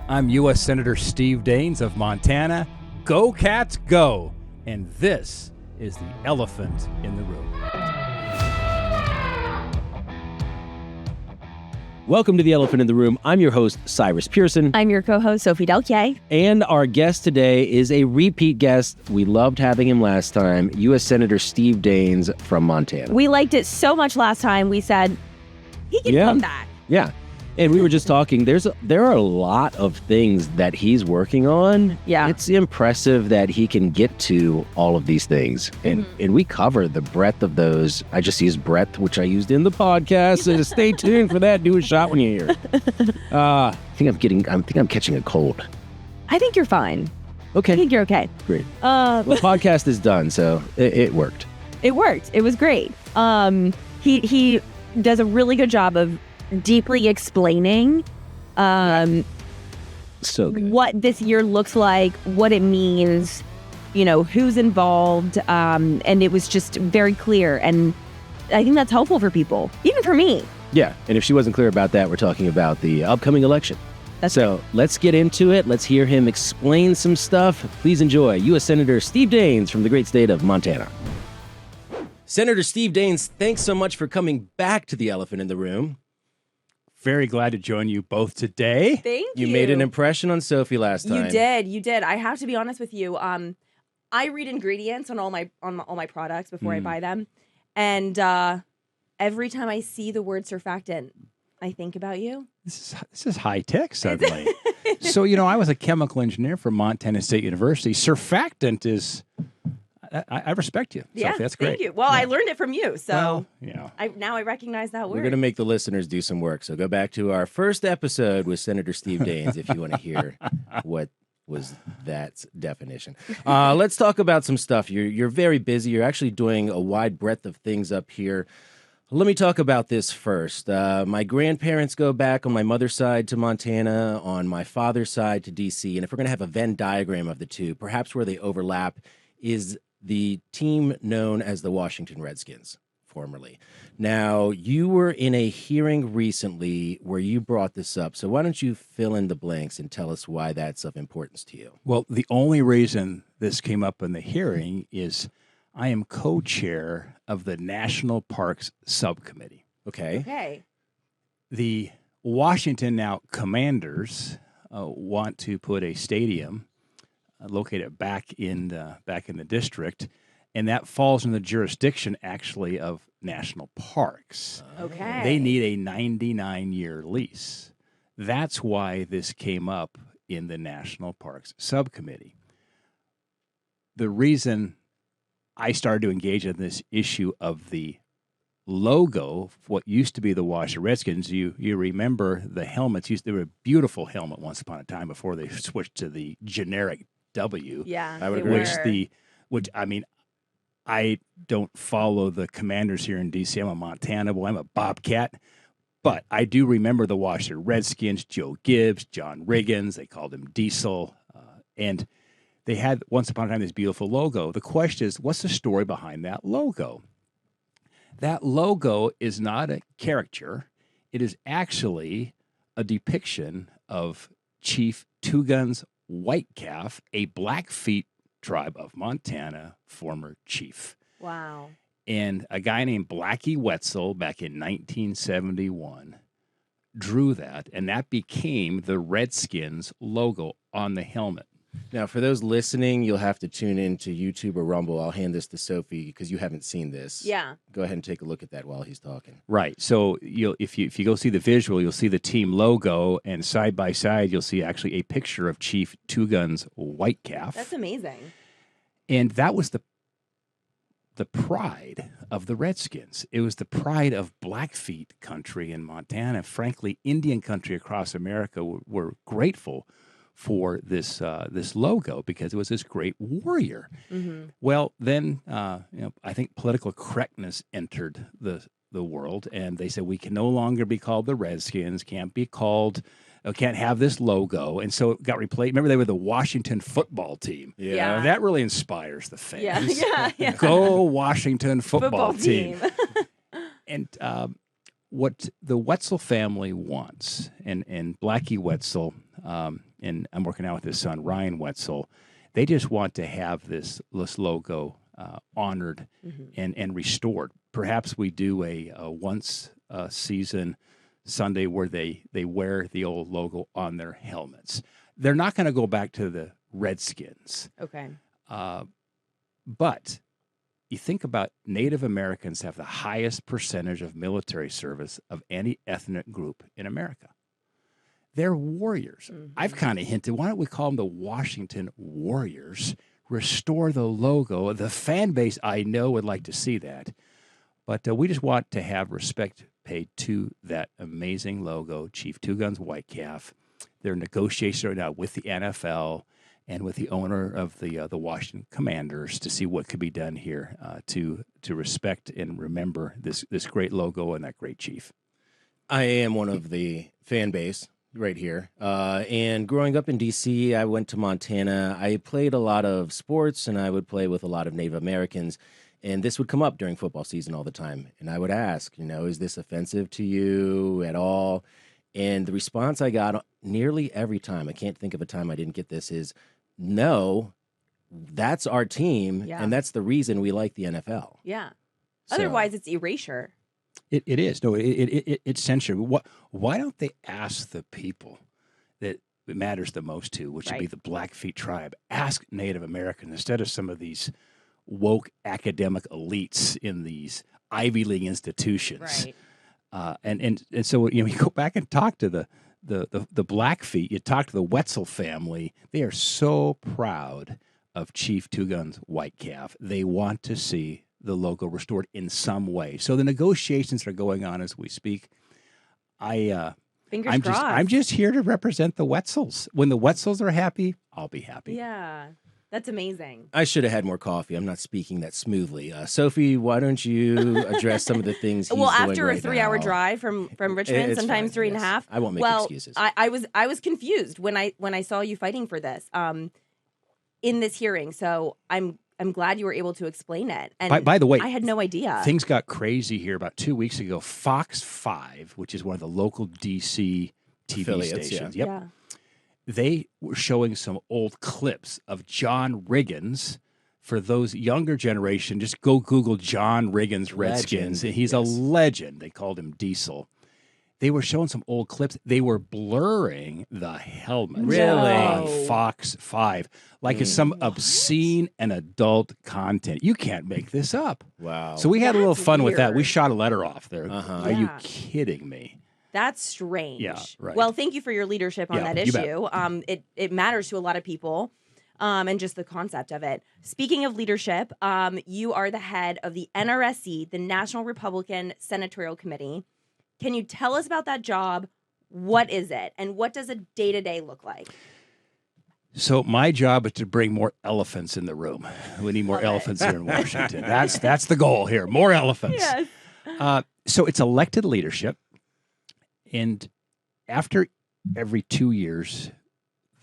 I'm U.S. Senator Steve Daines of Montana. Go Cats, go! And this is the elephant in the room. Welcome to the Elephant in the Room. I'm your host, Cyrus Pearson. I'm your co-host, Sophie Delquier. And our guest today is a repeat guest. We loved having him last time, U.S. Senator Steve Daines from Montana. We liked it so much last time, we said, he can come back. Yeah. And we were just talking, there are a lot of things that he's working on. Yeah. It's impressive that he can get to all of these things. And we cover the breadth of those. I just used breadth, which I used in the podcast. So stay tuned for that. Do a shot when you hear it. I think I'm catching a cold. I think you're fine. Okay. I think you're okay. Great. The podcast is done, so it worked. It worked. It was great. He does a really good job of deeply explaining So good. what this year looks like, what it means, who's involved, and it was just very clear. And I think that's helpful for people, even for me. Yeah, and if she wasn't clear about that, we're talking about the upcoming election. So let's get into it. Let's hear him explain some stuff. Please enjoy U.S. Senator Steve Daines from the great state of Montana. Senator Steve Daines, thanks so much for coming back to the Elephant in the Room. Very glad to join you both today. Thank you. You made an impression on Sophie last time. You did. I have to be honest with you. I read ingredients on all my products before I buy them, and every time I see the word surfactant, I think about you. This is high tech suddenly. So, I was a chemical engineer from Montana State University. Surfactant is... I respect you, Sophie. That's great. Thank you. Well, I learned it from you, so Well, I recognize that word. We're going to make the listeners do some work. So go back to our first episode with Senator Steve Daines if you want to hear what was that definition. Let's talk about some stuff. You're very busy. You're actually doing a wide breadth of things up here. Let me talk about this first. My grandparents go back on my mother's side to Montana, on my father's side to D.C. And if we're going to have a Venn diagram of the two, perhaps where they overlap is the team known as the Washington Redskins, formerly. Now, you were in a hearing recently where you brought this up. So why don't you fill in the blanks and tell us why that's of importance to you? well, the only reason this came up in the hearing is I am co-chair of the National Parks Subcommittee. Okay. Okay. The Washington now Commanders want to put a stadium located back in the district, and that falls in the jurisdiction actually of national parks. Okay. They need a 99-year lease. That's why this came up in the National Parks Subcommittee. The reason I started to engage in this issue of the logo, what used to be the Washington Redskins, you remember the helmets. They were a beautiful helmet once upon a time before they switched to the generic W. Yeah, I would they agree. were. I don't follow the Commanders here in D.C. I'm a Montana boy. I'm a Bobcat. But I do remember the Washington Redskins, Joe Gibbs, John Riggins. They called him Diesel. And they had, once upon a time, this beautiful logo. The question is, what's the story behind that logo? That logo is not a caricature. It is actually a depiction of Chief Two Guns Whitecalf, a Blackfeet tribe of Montana, former chief. Wow. And a guy named Blackie Wetzel back in 1971 drew that, and that became the Redskins logo on the helmet. Now, for those listening, you'll have to tune in to YouTube or Rumble. I'll hand this to Sophie because you haven't seen this. Yeah. Go ahead and take a look at that while he's talking. Right. So if you go see the visual, you'll see the team logo, and side by side, you'll see actually a picture of Chief Two Guns Whitecalf. That's amazing. And that was the pride of the Redskins. It was the pride of Blackfeet country in Montana. Frankly, Indian country across America were grateful for this logo because it was this great warrior. Mm-hmm. Well, then I think political correctness entered the world, and they said we can no longer be called the Redskins, can't have this logo, and so it got replaced. Remember, they were the Washington football team. Yeah. That really inspires the fans. Yeah. Go Washington football team. team. And what the Wetzel family wants, and Blackie Wetzel and I'm working out with his son, Ryan Wetzel. They just want to have this logo honored and restored. Perhaps we do a once season Sunday where they wear the old logo on their helmets. They're not going to go back to the Redskins. Okay. But you think about Native Americans have the highest percentage of military service of any ethnic group in America. They're warriors. I've kind of hinted, why don't we call them the Washington Warriors? Restore the logo. The fan base, I know, would like to see that. But we just want to have respect paid to that amazing logo, Chief Two Guns White Calf. They're in negotiations right now with the NFL and with the owner of the Washington Commanders to see what could be done here to respect and remember this great logo and that great chief. I am one of the fan base right here. And growing up in D.C., I went to Montana. I played a lot of sports, and I would play with a lot of Native Americans. And this would come up during football season all the time. And I would ask, is this offensive to you at all? And the response I got nearly every time, I can't think of a time I didn't get this, is no, that's our team, and that's the reason we like the NFL. Yeah. So, Otherwise, it's erasure. It is. No, it's censure. Why don't they ask the people that it matters the most to, which would be the Blackfeet tribe, ask Native Americans instead of some of these woke academic elites in these Ivy League institutions. Right. And so you go back and talk to the Blackfeet, you talk to the Wetzel family, they are so proud of Chief Two Guns White Calf. They want to see the logo restored in some way. So the negotiations are going on as we speak. Fingers crossed. I'm just here to represent the Wetzels. When the Wetzels are happy, I'll be happy. Yeah. That's amazing. I should have had more coffee. I'm not speaking that smoothly. Sophie, why don't you address some of the things he's well, doing after right a 3-hour now? drive from Richmond, It's sometimes fine, 3.5. yes. I won't make excuses. I was confused when I saw you fighting for this in this hearing. So I'm glad you were able to explain it. And by the way, I had no idea. Things got crazy here about 2 weeks ago. Fox 5, which is one of the local DC TV Affiliates, stations. yeah. Yep. They were showing some old clips of John Riggins. For those younger generation, just go Google John Riggins Redskins. Legend, He's a yes. legend. They called him Diesel. They were showing some old clips. They were blurring the helmets Really? on Fox 5 like it's some obscene and adult content. You can't make this up. Wow. So we had a little That's fun with that. We weird. shot a letter off there. Uh-huh. Are you Yeah. kidding me? That's strange. Yeah, right. Well, thank you for your leadership on Yeah, that you bet. issue. It matters to a lot of people, and just the concept of it. Speaking of leadership, you are the head of the NRSC, the National Republican Senatorial Committee. Can you tell us about that job? What is it, and what does a day-to-day look like? So my job is to bring more elephants in the room. We need more Love it. elephants here in Washington. That's the goal here. More elephants. Yes. So it's elected leadership. And after every 2 years,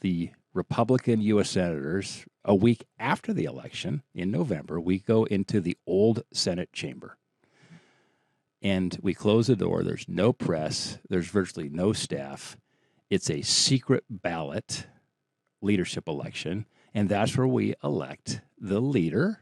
the Republican U.S. senators, a week after the election in November, we go into the old Senate chamber. And we close the door. There's no press. There's virtually no staff. It's a secret ballot leadership election. And that's where we elect the leader,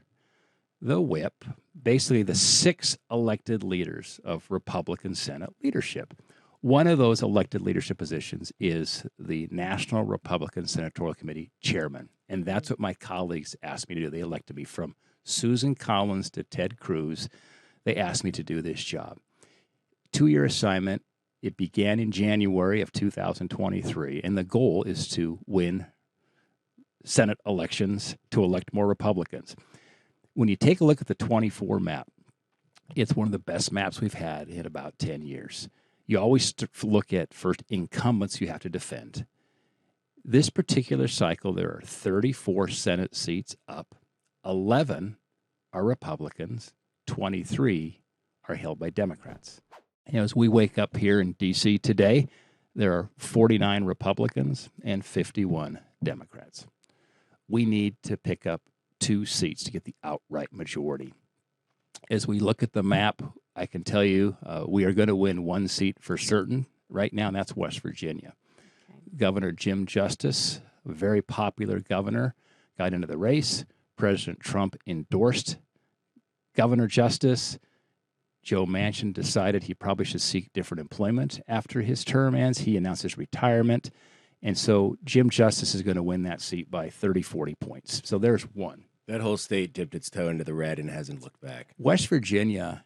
the whip, basically the 6 elected leaders of Republican Senate leadership. One of those elected leadership positions is the National Republican Senatorial Committee chairman. And that's what my colleagues asked me to do. They elected me from Susan Collins to Ted Cruz. They asked me to do this job. 2-year assignment. It began in January of 2023. And the goal is to win Senate elections to elect more Republicans. When you take a look at the 24 map, it's one of the best maps we've had in about 10 years. You always look at first incumbents you have to defend. This particular cycle, there are 34 Senate seats up. 11 are Republicans. 23 are held by Democrats. As we wake up here in D.C. today, there are 49 Republicans and 51 Democrats. We need to pick up 2 seats to get the outright majority. As we look at the map, I can tell you we are going to win 1 seat for certain right now, and that's West Virginia. Okay. Governor Jim Justice, a very popular governor, got into the race. President Trump endorsed Governor Justice. Joe Manchin decided he probably should seek different employment after his term ends. He announced his retirement. And so Jim Justice is going to win that seat by 30, 40 points. So there's one. That whole state dipped its toe into the red and hasn't looked back. West Virginia,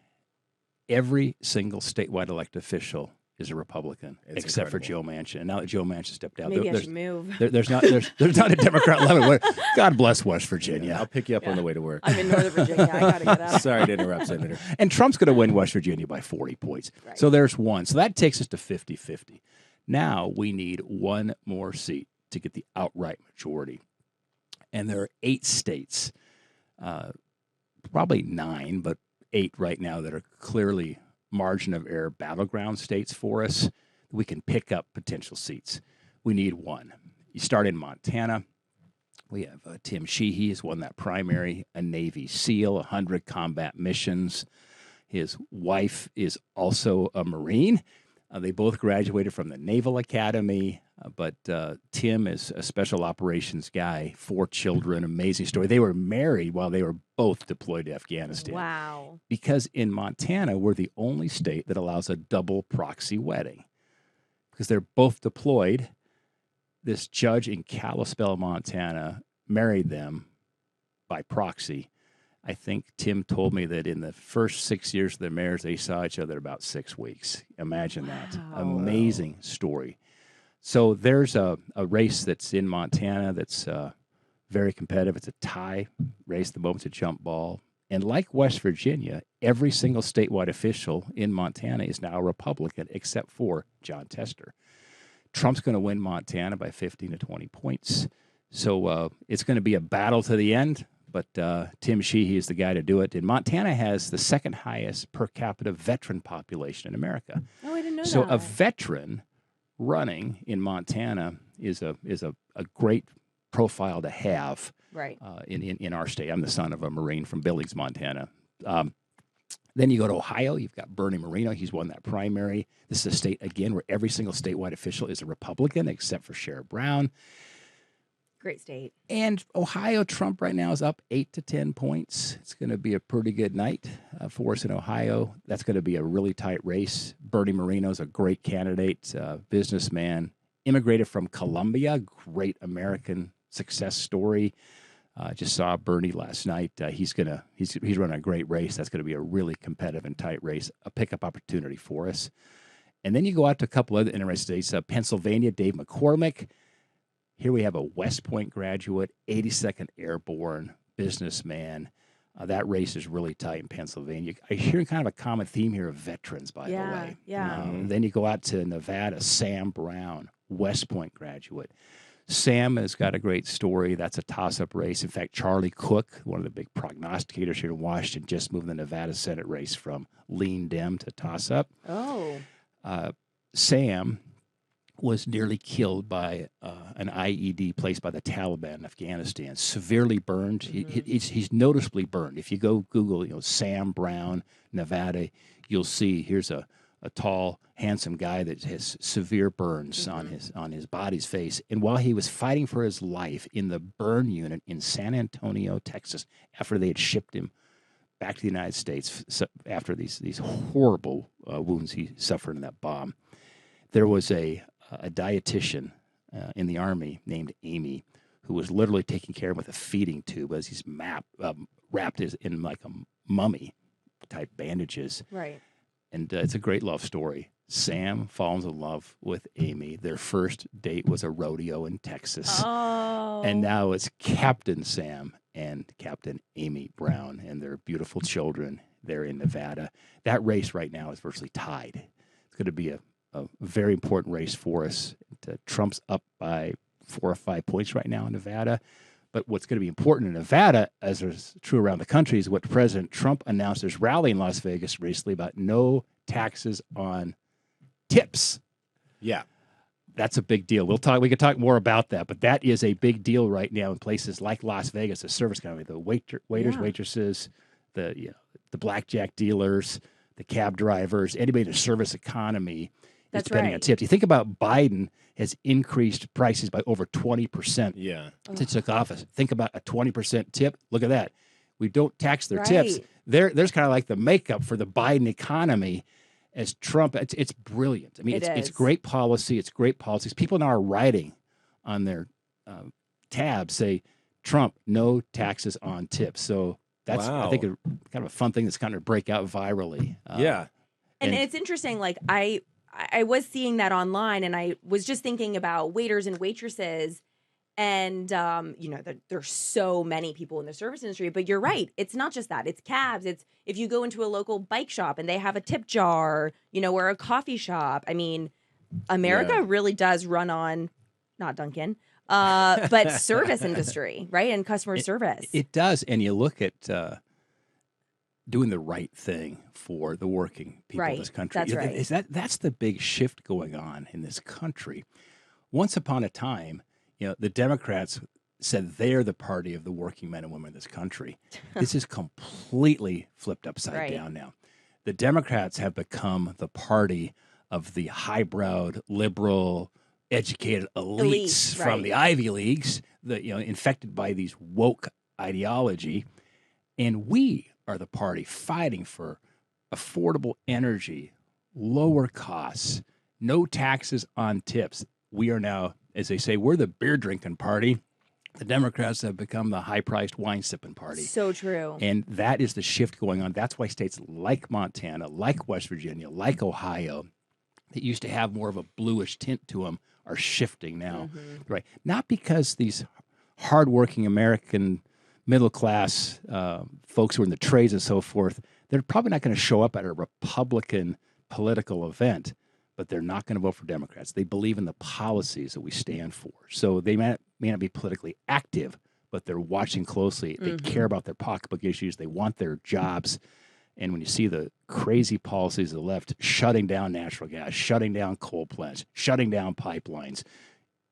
every single statewide elected official is a Republican, It's except incredible. for Joe Manchin. And now that Joe Manchin stepped down, Maybe I there's, should move. there's not a Democrat left. God bless West Virginia. I'll pick you up on the way to work. I'm in Northern Virginia. I gotta get out. Sorry to interrupt, Senator. And Trump's going to win West Virginia by 40 points. Right. So there's one. So that takes us to 50-50. Now we need one more seat to get the outright majority. And there are 8 states, probably 9, but 8 right now that are clearly margin of error battleground states for us. We can pick up potential seats. We need one. You start in Montana. We have Tim Sheehy has won that primary, a Navy SEAL, 100 combat missions. His wife is also a Marine. They both graduated from the Naval Academy, but Tim is a special operations guy, 4 children, amazing story. They were married while they were both deployed to Afghanistan. Wow. Because in Montana, we're the only state that allows a double proxy wedding. Because they're both deployed. This judge in Kalispell, Montana, married them by proxy. I think Tim told me that in the first 6 years of their marriage, they saw each other about 6 weeks. Imagine that. Wow. Amazing story. So there's a race that's in Montana that's very competitive. It's a tie race. The moment's a jump ball. And like West Virginia, every single statewide official in Montana is now a Republican, except for John Tester. Trump's going to win Montana by 15 to 20 points. So it's going to be a battle to the end, but Tim Sheehy is the guy to do it. And Montana has the second highest per capita veteran population in America. Oh, I didn't know So that. a veteran running in Montana is a great profile to have Right. in our state. I'm the son of a Marine from Billings, Montana. Then you go to Ohio. You've got Bernie Moreno. He's won that primary. This is a state, again, where every single statewide official is a Republican, except for Sherrod Brown. Great state. And Ohio, Trump right now is up 8 to 10 points. It's going to be a pretty good night for us in Ohio. That's going to be a really tight race. Bernie Moreno is a great candidate, businessman, immigrated from Colombia, great American success story. Just saw Bernie last night. He's running a great race. That's going to be a really competitive and tight race, a pickup opportunity for us. And then you go out to a couple other interesting states. Pennsylvania, Dave McCormick. Here we have a West Point graduate, 82nd Airborne businessman. That race is really tight in Pennsylvania. I hear kind of a common theme here of veterans, by the way. Yeah. Then you go out to Nevada, Sam Brown, West Point graduate. Sam has got a great story. That's a toss-up race. In fact, Charlie Cook, one of the big prognosticators here in Washington, just moved the Nevada Senate race from lean Dem to toss-up. Oh. Sam was nearly killed by an IED placed by the Taliban in Afghanistan, severely burned. He's noticeably burned. If you go Google, Sam Brown, Nevada, you'll see here's a tall, handsome guy that has severe burns on his body's face. And while he was fighting for his life in the burn unit in San Antonio, Texas, after they had shipped him back to the United States after these horrible wounds he suffered in that bomb, there was a dietitian in the Army named Amy who was literally taking care of him with a feeding tube as he's wrapped in like a mummy type bandages. Right. And it's a great love story. Sam falls in love with Amy. Their first date was a rodeo in Texas. Oh. And now it's Captain Sam and Captain Amy Brown and their beautiful children. They're in Nevada. That race right now is virtually tied. It's going to be a very important race for us. Trump's up by 4 or 5 points right now in Nevada. But what's going to be important in Nevada, as is true around the country, is what President Trump announced at his rally in Las Vegas recently about no taxes on tips. Yeah. That's a big deal. We could talk more about that, but that is a big deal right now in places like Las Vegas, the service company, the waiters, waitresses, the blackjack dealers, the cab drivers, anybody in the service economy That's depending on right. tips. You think about Biden has increased prices by over 20% Yeah. since he took office. Think about a 20% tip. Look at that. We don't tax their tips. Right. There's kind of like the makeup for the Biden economy as Trump. It's brilliant. I mean, It it's is. great policy. It's great policies. People now are writing on their tabs, say, Trump, no taxes on tips. So that's, I think, Wow. kind of a fun thing that's kind of break out virally. Yeah. And And- it's interesting, like I was seeing that online, and I was just thinking about waiters and waitresses, and there's so many people in the service industry. But you're right, it's not just that; it's cabs. It's if you go into a local bike shop and they have a tip jar, or a coffee shop. I mean, America Yeah. really does run on, not Dunkin', but service industry, right, and customer service. It does. And you look at doing the right thing for the working people Right. of this country. That's right. That's the big shift going on in this country. Once upon a time, the Democrats said they're the party of the working men and women of this country. This is completely flipped upside Right. down now. The Democrats have become the party of the highbrowed, liberal, educated elites from right. the Ivy Leagues, infected by these woke ideology. And we are the party fighting for affordable energy, lower costs, no taxes on tips. We are now, as they say, we're the beer drinking party. The Democrats have become the high priced wine sipping party. So true. And that is the shift going on. That's why states like Montana, like West Virginia, like Ohio, that used to have more of a bluish tint to them, are shifting now. Right? Not because these hardworking American middle class folks who are in the trades and so forth, they're probably not going to show up at a Republican political event, but they're not going to vote for Democrats. They believe in the policies that we stand for. So they may not be politically active, but they're watching closely. They care about their pocketbook issues. They want their jobs. And when you see the crazy policies of the left shutting down natural gas, shutting down coal plants, shutting down pipelines,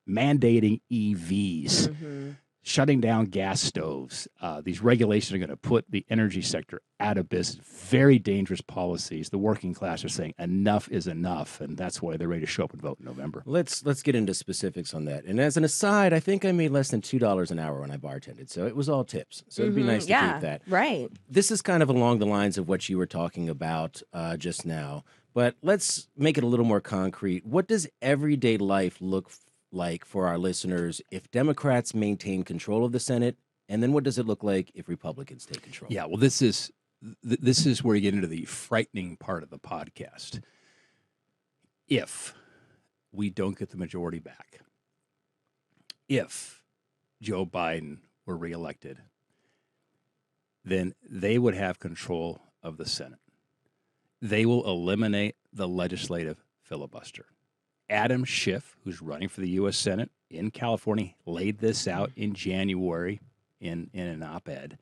mandating EVs, shutting down gas stoves, these regulations are going to put the energy sector out of business. Very dangerous policies. The working class are saying enough is enough, and that's why they're ready to show up and vote in November. Let's get into specifics on that. And as an aside, I think I made less than $2 an hour when I bartended, so it was all tips. So it'd be nice to keep that. Right. This is kind of along the lines of what you were talking about just now, but let's make it a little more concrete. What does everyday life look like for our listeners if Democrats maintain control of the Senate? And then what does it look like if Republicans take control? Yeah, well, this is where you get into the frightening part of the podcast. If we don't get the majority back, if Joe Biden were reelected, then they would have control of the Senate. They will eliminate the legislative filibuster. Adam Schiff, who's running for the U.S. Senate in California, laid this out in January in an op-ed.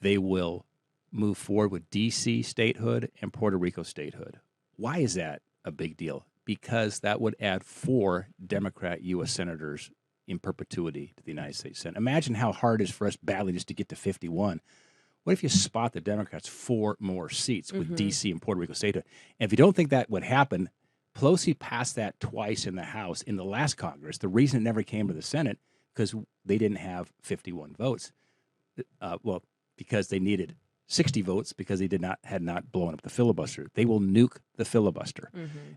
They will move forward with D.C. statehood and Puerto Rico statehood. Why is that a big deal? Because that would add 4 Democrat U.S. senators in perpetuity to the United States Senate. Imagine how hard it is for us badly just to get to 51. What if you spot the Democrats 4 more seats with D.C. and Puerto Rico statehood? And if you don't think that would happen, Pelosi passed that twice in the House in the last Congress. The reason it never came to the Senate, because they didn't have 51 votes. Because they needed 60 votes because they had not blown up the filibuster. They will nuke the filibuster.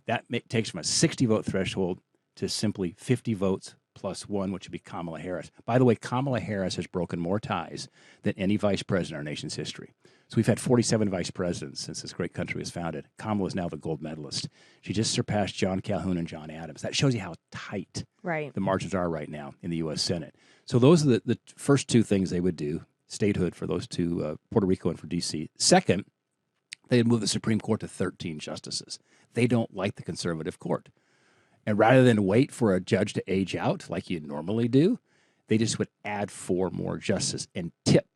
That takes from a 60 vote threshold to simply 50 votes plus 1, which would be Kamala Harris. By the way, Kamala Harris has broken more ties than any vice president in our nation's history. So we've had 47 vice presidents since this great country was founded. Kamala is now the gold medalist. She just surpassed John Calhoun and John Adams. That shows you how tight the margins are right now in the U.S. Senate. So those are the first 2 things they would do, statehood for those 2, Puerto Rico and for D.C. Second, they'd move the Supreme Court to 13 justices. They don't like the conservative court. And rather than wait for a judge to age out like you normally do, they just would add 4 more justices and tip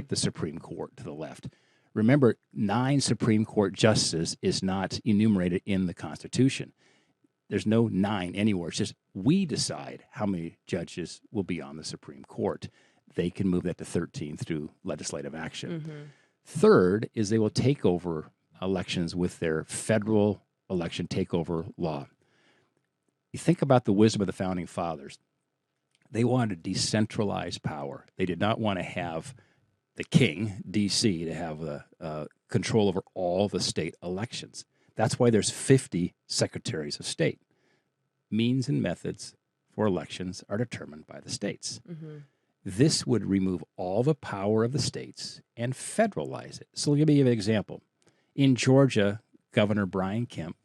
the Supreme Court to the left. Remember, 9 Supreme Court justices is not enumerated in the Constitution. There's no 9 anywhere. It's just we decide how many judges will be on the Supreme Court. They can move that to 13 through legislative action. Third is they will take over elections with their federal election takeover law. You think about the wisdom of the founding fathers. They wanted decentralized power. They did not want to have the king, D.C., to have control over all the state elections. That's why there's 50 secretaries of state. Means and methods for elections are determined by the states. Mm-hmm. This would remove all the power of the states and federalize it. So let me give you an example. In Georgia, Governor Brian Kemp,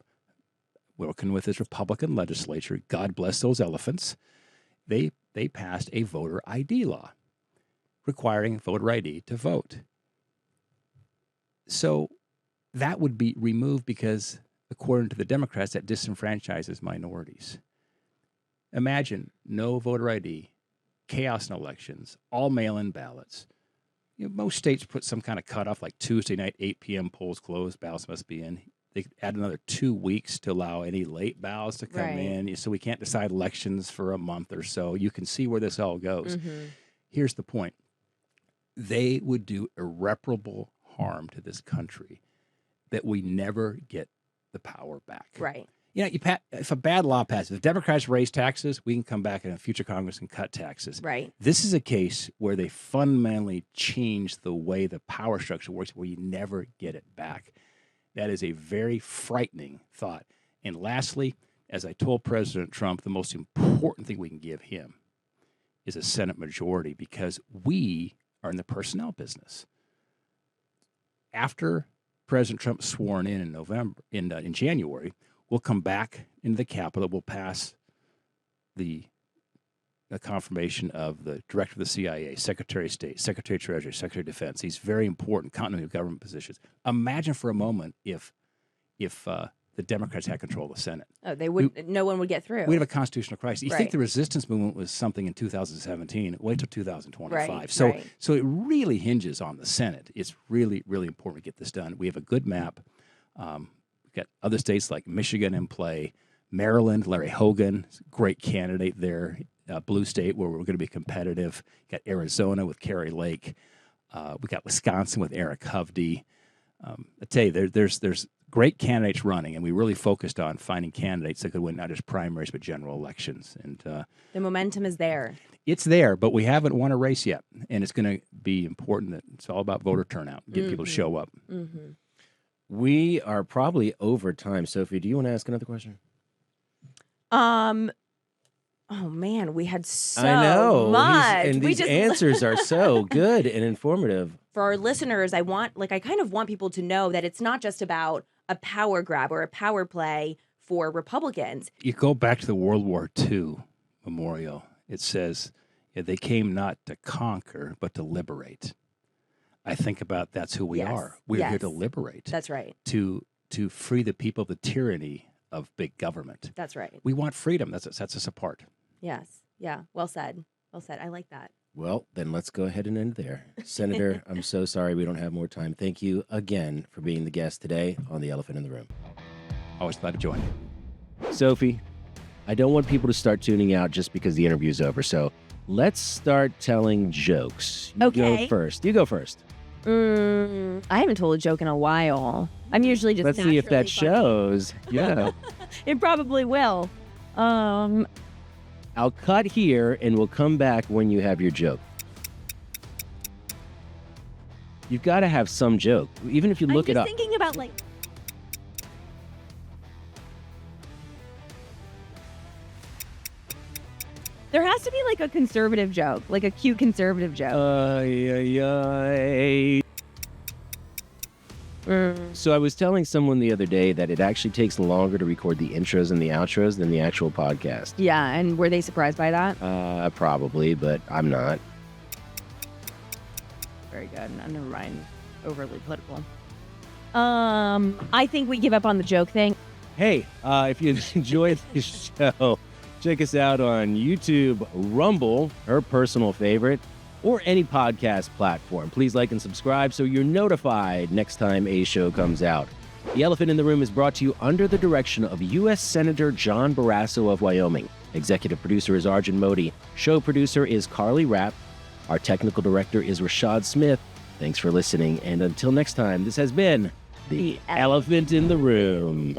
working with his Republican legislature, God bless those elephants, they passed a voter ID law requiring voter ID to vote. So that would be removed because, according to the Democrats, that disenfranchises minorities. Imagine no voter ID, chaos in elections, all mail-in ballots. Most states put some kind of cutoff, like Tuesday night, 8 p.m., polls closed, ballots must be in. They add another 2 weeks to allow any late ballots to come in, so we can't decide elections for a month or so. You can see where this all goes. Mm-hmm. Here's the point. They would do irreparable harm to this country that we never get the power back. Right. If a bad law passes, if Democrats raise taxes, we can come back in a future Congress and cut taxes. Right. This is a case where they fundamentally change the way the power structure works, where you never get it back. That is a very frightening thought. And lastly, as I told President Trump, the most important thing we can give him is a Senate majority, because we are in the personnel business. After President Trump sworn in January, we'll come back into the Capitol. We'll pass the confirmation of the director of the CIA, Secretary of State, Secretary of Treasury, Secretary of Defense. These very important continuity of government positions. Imagine for a moment if the Democrats had control of the Senate. Oh, they would. No one would get through. We'd have a constitutional crisis. You Right. think the resistance movement was something in 2017? Wait till 2025. Right, So, right. so it really hinges on the Senate. It's really, really important to get this done. We have a good map. We've got other states like Michigan in play. Maryland, Larry Hogan, great candidate there. Blue state, where we're going to be competitive. Got Arizona with Kerry Lake. We got Wisconsin with Eric Hovde. I tell you, there's great candidates running, and we really focused on finding candidates that could win not just primaries but general elections. And The momentum is there. it's there, but we haven't won a race yet, and it's going to be important that it's all about voter turnout, get people to show up. Mm-hmm. We are probably over time. Sophie, do you want to ask another question? Oh man, we had so I know. much. And we these just answers are so good and informative. for our listeners, I kind of want people to know that it's not just about a power grab or a power play for Republicans. You go back to the World War II memorial. It says, they came not to conquer, but to liberate. I think about that's who we Yes, are. We're here to yes. liberate, That's right. to free the people of the tyranny of big government. That's right. We want freedom. That sets us apart. Yes. Yeah. Well said. Well said. I like that. Well, then let's go ahead and end there. Senator, I'm so sorry we don't have more time. Thank you again for being the guest today on The Elephant in the Room. Always glad to join. Sophie, I don't want people to start tuning out just because the interview's over, so let's start telling jokes. You Okay. go first. You go first. I haven't told a joke in a while. I'm usually just Let's see if that naturally funny. shows. Yeah. It probably will. I'll cut here and we'll come back when you have your joke. You've got to have some joke, even if you look I'm it just up. thinking about there has to be like a conservative joke, like a cute conservative joke. So I was telling someone the other day that it actually takes longer to record the intros and the outros than the actual podcast. Yeah, and were they surprised by that? Probably, but I'm not. Very good. No, never mind. Overly political. I think we give up on the joke thing. Hey, if you enjoyed this show, check us out on YouTube, Rumble, her personal favorite, or any podcast platform. Please like and subscribe so you're notified next time a show comes out. The Elephant in the Room is brought to you under the direction of U.S. Senator John Barrasso of Wyoming. Executive producer is Arjun Modi. Show producer is Carly Rapp. Our technical director is Rashad Smith. Thanks for listening, and until next time, this has been The Elephant in the Room.